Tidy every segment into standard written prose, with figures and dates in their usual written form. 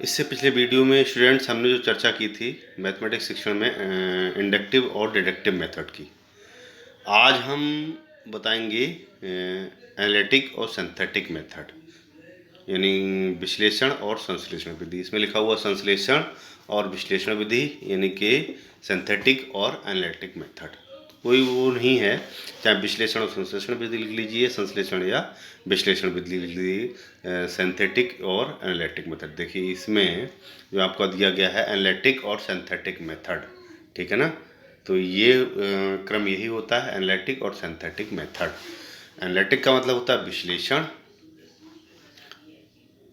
इससे पिछले वीडियो में स्टूडेंट्स हमने जो चर्चा की थी मैथमेटिक्स सेक्शन में इंडक्टिव और डिडक्टिव मेथड की। आज हम बताएंगे एनालिटिक और सिंथेटिक मेथड, यानी विश्लेषण और संश्लेषण विधि। इसमें लिखा हुआ संश्लेषण और विश्लेषण विधि, यानी कि सिंथेटिक और एनालिटिक मेथड। कोई वो नहीं है, चाहे विश्लेषण और संश्लेषण विधि लिख लीजिए, संश्लेषण या विश्लेषण विधि लिख लीजिए, सिंथेटिक और एनालिटिक मेथड। देखिए इसमें जो आपको दिया गया है एनालिटिक और सिंथेटिक मेथड, ठीक है ना। तो ये क्रम यही होता है, एनालिटिक और सिंथेटिक मेथड। एनालिटिक का मतलब होता है विश्लेषण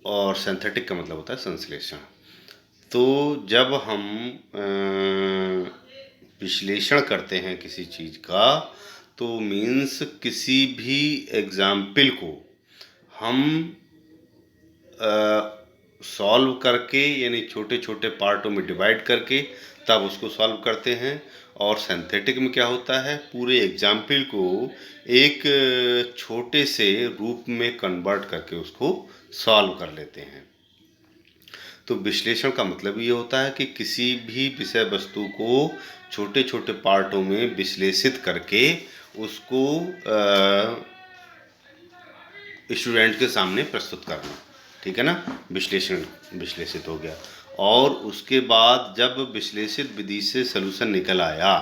और सिंथेटिक का मतलब होता है संश्लेषण। तो जब हम विश्लेषण करते हैं किसी चीज़ का, तो मीन्स किसी भी एग्जाम्पल को हम सॉल्व करके, यानी छोटे छोटे पार्टों में डिवाइड करके तब उसको सॉल्व करते हैं। और सिंथेटिक में क्या होता है, पूरे एग्जाम्पल को एक छोटे से रूप में कन्वर्ट करके उसको सॉल्व कर लेते हैं। तो विश्लेषण का मतलब ये होता है कि किसी भी विषय वस्तु को छोटे छोटे पार्टों में विश्लेषित करके उसको स्टूडेंट के सामने प्रस्तुत करना, ठीक है ना। विश्लेषित हो गया, और उसके बाद जब विश्लेषित विधि से सलूशन निकल आया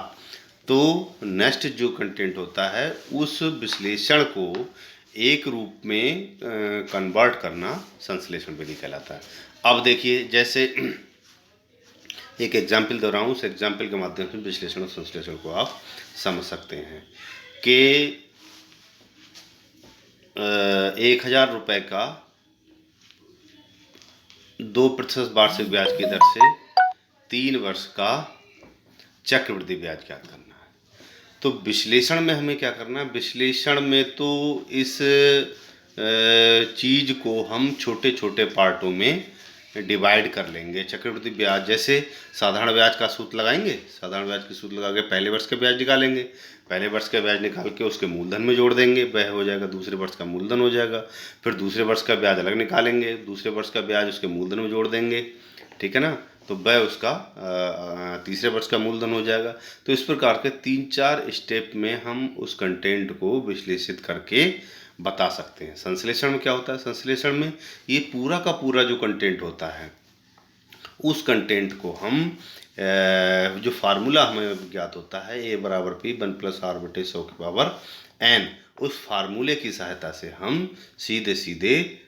तो नेक्स्ट जो कंटेंट होता है उस विश्लेषण को एक रूप में कन्वर्ट करना संश्लेषण विधि कहलाता है। अब देखिए, जैसे एक एग्जाम्पल दे रहा हूँ, उस एग्जाम्पल के माध्यम से विश्लेषण और संश्लेषण को आप समझ सकते हैं कि 1,000 रुपये का 2% वार्षिक ब्याज की दर से 3 वर्ष का चक्रवृद्धि ब्याज ज्ञात करना है। तो विश्लेषण में हमें क्या करना है, विश्लेषण में तो इस चीज़ को हम छोटे छोटे पार्टों में डिवाइड कर लेंगे। चक्रवृद्धि ब्याज, जैसे साधारण ब्याज का सूत्र लगाएंगे, साधारण ब्याज की सूत्र लगा के पहले वर्ष का ब्याज निकालेंगे, पहले वर्ष का ब्याज निकाल के उसके मूलधन में जोड़ देंगे, वह हो जाएगा दूसरे वर्ष का मूलधन हो जाएगा। फिर दूसरे वर्ष का ब्याज अलग निकालेंगे, दूसरे वर्ष का ब्याज उसके मूलधन में जोड़ देंगे, ठीक है ना। तो वह उसका तीसरे वर्ष का मूलधन हो जाएगा। तो इस प्रकार के 3-4 स्टेप में हम उस कंटेंट को विश्लेषित करके बता सकते हैं। संश्लेषण में क्या होता है, संश्लेषण में ये पूरा का पूरा जो कंटेंट होता है उस कंटेंट को हम जो फार्मूला हमें ज्ञात होता है A बराबर P 1+R/100⁴ उस फार्मूले की सहायता से हम सीधे सीधे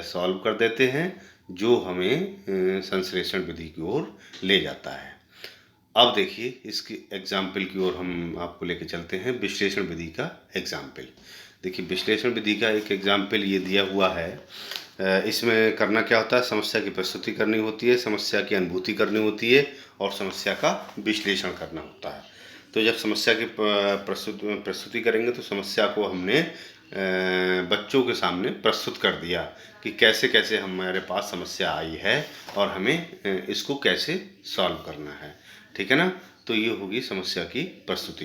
सॉल्व कर देते हैं, जो हमें संश्लेषण विधि की ओर ले जाता है। अब देखिए इसकी एग्जाम्पल की ओर हम आपको लेके चलते हैं, विश्लेषण विधि का एग्जाम्पल। देखिए विश्लेषण विधि का एक एग्जाम्पल ये दिया हुआ है। इसमें करना क्या होता है, समस्या की प्रस्तुति करनी होती है, समस्या की अनुभूति करनी होती है और समस्या का विश्लेषण करना होता है। तो जब समस्या की प्रस्तुति करेंगे तो समस्या को हमने बच्चों के सामने प्रस्तुत कर दिया कि कैसे कैसे हमारे पास समस्या आई है और हमें इसको कैसे सॉल्व करना है, ठीक है ना। तो ये होगी समस्या की प्रस्तुति।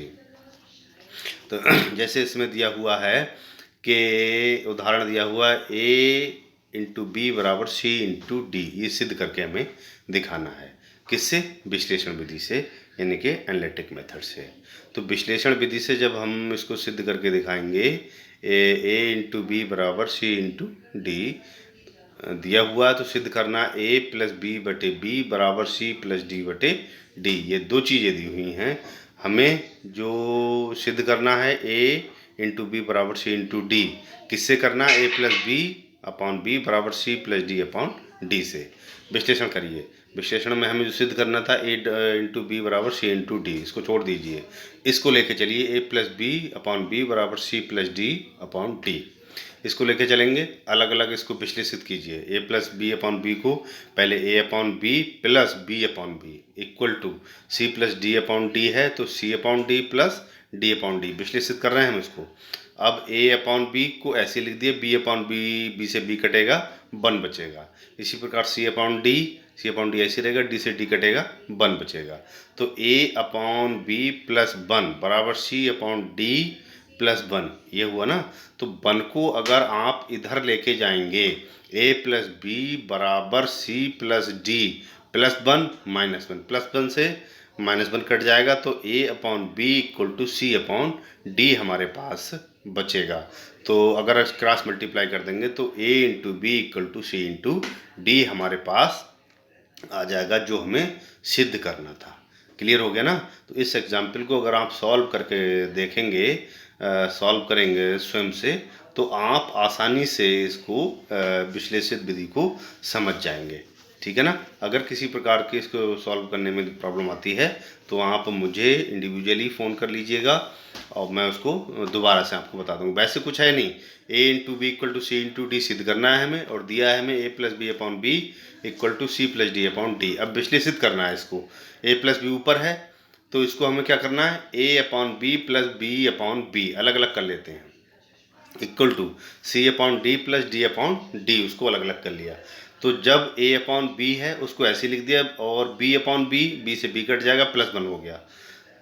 तो जैसे इसमें दिया हुआ है कि उदाहरण दिया हुआ है A/B = C/D, ये सिद्ध करके हमें दिखाना है। किससे, विश्लेषण विधि से, यानी कि एनालिटिक मेथड से। तो विश्लेषण विधि से जब हम इसको सिद्ध करके दिखाएंगे, A/B = C/D दिया हुआ है तो सिद्ध करना A+B/B = C+D/D। ये दो चीज़ें दी हुई हैं, हमें जो सिद्ध करना है A/B = C/D किससे करना है, A+B/B = C+D/D से। विश्लेषण करिए, विश्लेषण में हमें जो सिद्ध करना था A/B = C/D, इसको छोड़ दीजिए, इसको लेके चलिए A+B/B = C+D/D, इसको लेके चलेंगे, अलग अलग इसको विश्लेषित कीजिए। A+B/B को पहले A/B + B/B equal to C+D/D है, तो C/D + D/D विश्लेषित कर रहे हैं हम इसको। अब A/B को ऐसे लिख दिए, B/B, B से B कटेगा, 1 बचेगा। इसी प्रकार C/D ऐसे रहेगा, D से D कटेगा, 1 बचेगा। तो A/B + 1 = C/D प्लस 1, ये हुआ ना। तो 1 को अगर आप इधर लेके जाएंगे, a प्लस बी बराबर c plus D plus 1 minus 1, plus 1 से माइनस 1 कट जाएगा, तो a upon B equal to C upon D हमारे पास बचेगा। तो अगर क्रॉस मल्टीप्लाई कर देंगे तो a into B equal to C into D हमारे पास आ जाएगा, जो हमें सिद्ध करना था। क्लियर हो गया ना। तो इस एग्जाम्पल को अगर आप सॉल्व करके देखेंगे, सॉल्व करेंगे स्वयं से, तो आप आसानी से इसको विश्लेषित विधि को समझ जाएंगे। ठीक है ना। अगर किसी प्रकार के इसको सॉल्व करने में प्रॉब्लम आती है तो आप मुझे इंडिविजुअली फ़ोन कर लीजिएगा और मैं उसको दोबारा से आपको बता दूंगा। वैसे कुछ है नहीं, a into B equal to C into D सिद्ध करना है हमें, और दिया है हमें a plus B upon B equal to C plus D upon D. अब विश्लेषित करना है इसको। a प्लस बी ऊपर है तो इसको हमें क्या करना है, a upon B plus B upon B अलग अलग कर लेते हैं, equal to C upon D plus D upon D, उसको अलग अलग कर लिया। तो जब a अपॉन बी है उसको ऐसे लिख दिया, और b अपॉन बी, बी से b कट जाएगा, प्लस 1 हो गया,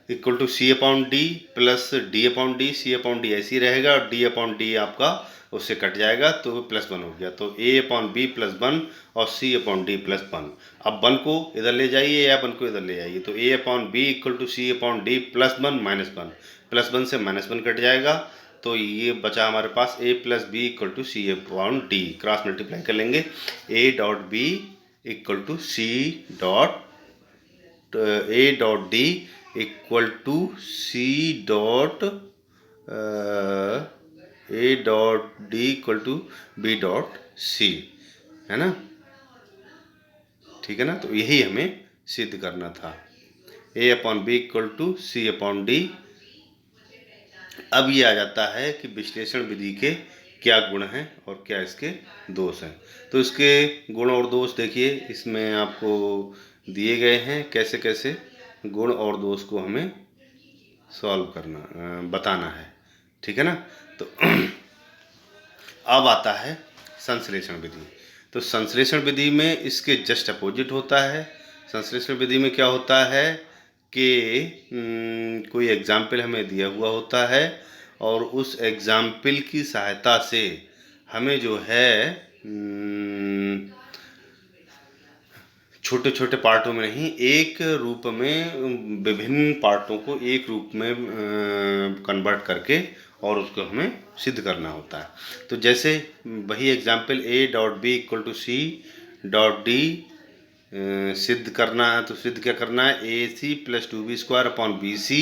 equal to C upon D plus D upon D, C upon D ऐसे ही रहेगा, और डी अपॉन डी आपका उससे कट जाएगा तो प्लस 1 हो गया। तो a अपॉन बी प्लस 1 और c अपॉन डी प्लस 1। अब 1 को इधर ले जाइए या 1 को इधर ले जाइए, तो a upon B equal to C upon D plus 1 minus 1, plus 1 से माइनस 1 कट जाएगा, तो ये बचा हमारे पास a plus B equal to C upon D. Cross multiply कर लेंगे, a dot B equal to C dot a dot D equal to C dot a dot D equal to b dot C, है ना। ठीक है ना। तो यही हमें सिद्ध करना था, a upon B equal to C upon D. अब ये आ जाता है कि विश्लेषण विधि के क्या गुण हैं और क्या इसके दोष हैं। तो इसके गुण और दोष देखिए, इसमें आपको दिए गए हैं, कैसे कैसे गुण और दोष को हमें सॉल्व करना, बताना है। ठीक है ना। तो अब आता है संश्लेषण विधि। तो संश्लेषण विधि में इसके जस्ट अपोजिट होता है। संश्लेषण विधि में क्या होता है कि कोई एग्जाम्पल हमें दिया हुआ होता है, और उस एग्जाम्पल की सहायता से हमें जो है छोटे छोटे पार्टों में नहीं, एक रूप में विभिन्न पार्टों को एक रूप में कन्वर्ट करके और उसको हमें सिद्ध करना होता है। तो जैसे वही example a dot B equal to C dot D सिद्ध करना है, तो सिद्ध क्या करना है, A C plus two B square upon B C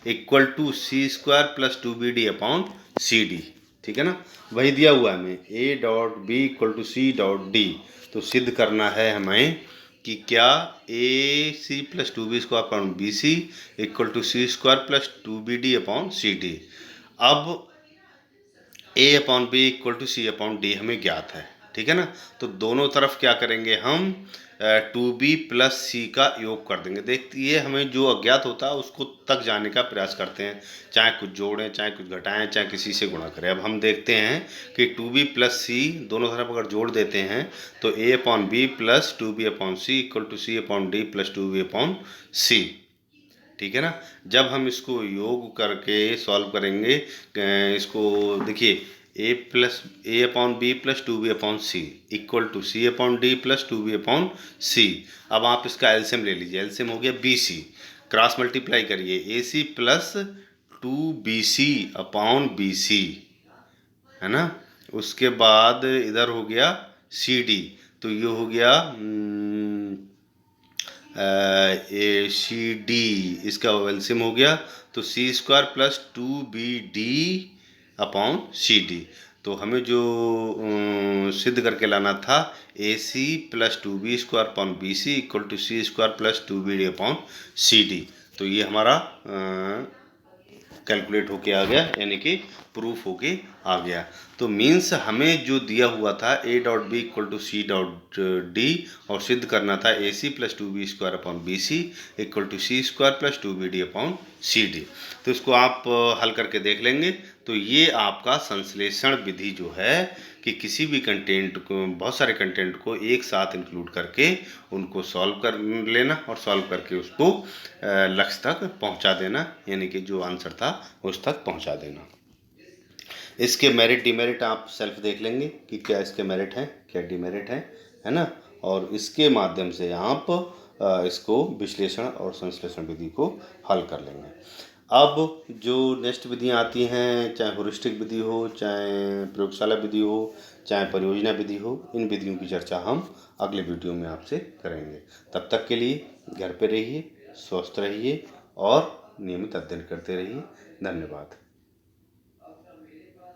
equal to C square plus two B D upon C D. ठीक है ना। वही दिया हुआ है हमें a dot B equal to C dot D. तो सिद्ध करना है हमें कि क्या A C plus two B square upon B C equal to C square plus two B D upon C D. अब a upon B equal to C upon D हमें ज्ञात है। ठीक है ना। तो दोनों तरफ क्या करेंगे हम, टू बी प्लस सी का योग कर देंगे। देखिए, हमें जो अज्ञात होता है उसको तक जाने का प्रयास करते हैं, चाहे कुछ जोड़ें, चाहे कुछ घटाएं, चाहे किसी से गुणा करें। अब हम देखते हैं कि टू बी प्लस सी दोनों तरफ अगर जोड़ देते हैं तो a upon B plus two B upon C equal to C upon D plus two B upon C. ठीक है ना। जब हम इसको योग करके सॉल्व करेंगे, इसको देखिए, A upon B plus two B upon C equal to C upon D plus two B upon C. अब आप इसका एलसीएम ले लीजिए, एलसीएम हो गया बी सी, क्रॉस मल्टीप्लाई करिए, A C plus two B C upon B C, है ना। उसके बाद इधर हो गया सी डी, तो ये हो गया ए सी डी, इसका एलसीएम हो गया, तो C square plus two B D upon C D. तो हमें जो सिद्ध करके लाना था, A C plus two B square upon B C equal to C square plus two B D upon C D. तो ये हमारा कैलकुलेट होके आ गया, यानी कि प्रूफ होके आ गया। तो मीन्स हमें जो दिया हुआ था a dot B equal to C dot D, और सिद्ध करना था A C plus two B square upon B C equal to C square plus two B D upon C D. तो इसको आप हल करके देख लेंगे। तो ये आपका संश्लेषण विधि जो है कि किसी भी कंटेंट को, बहुत सारे कंटेंट को एक साथ इंक्लूड करके उनको सॉल्व कर लेना, और सॉल्व करके उसको लक्ष्य तक पहुंचा देना, यानी कि जो आंसर था उस तक पहुंचा देना। इसके मेरिट डिमेरिट आप सेल्फ देख लेंगे कि क्या इसके मेरिट हैं, क्या डिमेरिट हैं, है ना। और इसके माध्यम से आप इसको विश्लेषण और संश्लेषण विधि को हल कर लेंगे। अब जो नेक्स्ट विधियाँ आती हैं, चाहे हेयुरिस्टिक विधि हो, चाहे प्रयोगशाला विधि हो, चाहे परियोजना विधि हो, इन विधियों की चर्चा हम अगले वीडियो में आपसे करेंगे। तब तक के लिए घर पे रहिए, स्वस्थ रहिए और नियमित अध्ययन करते रहिए। धन्यवाद।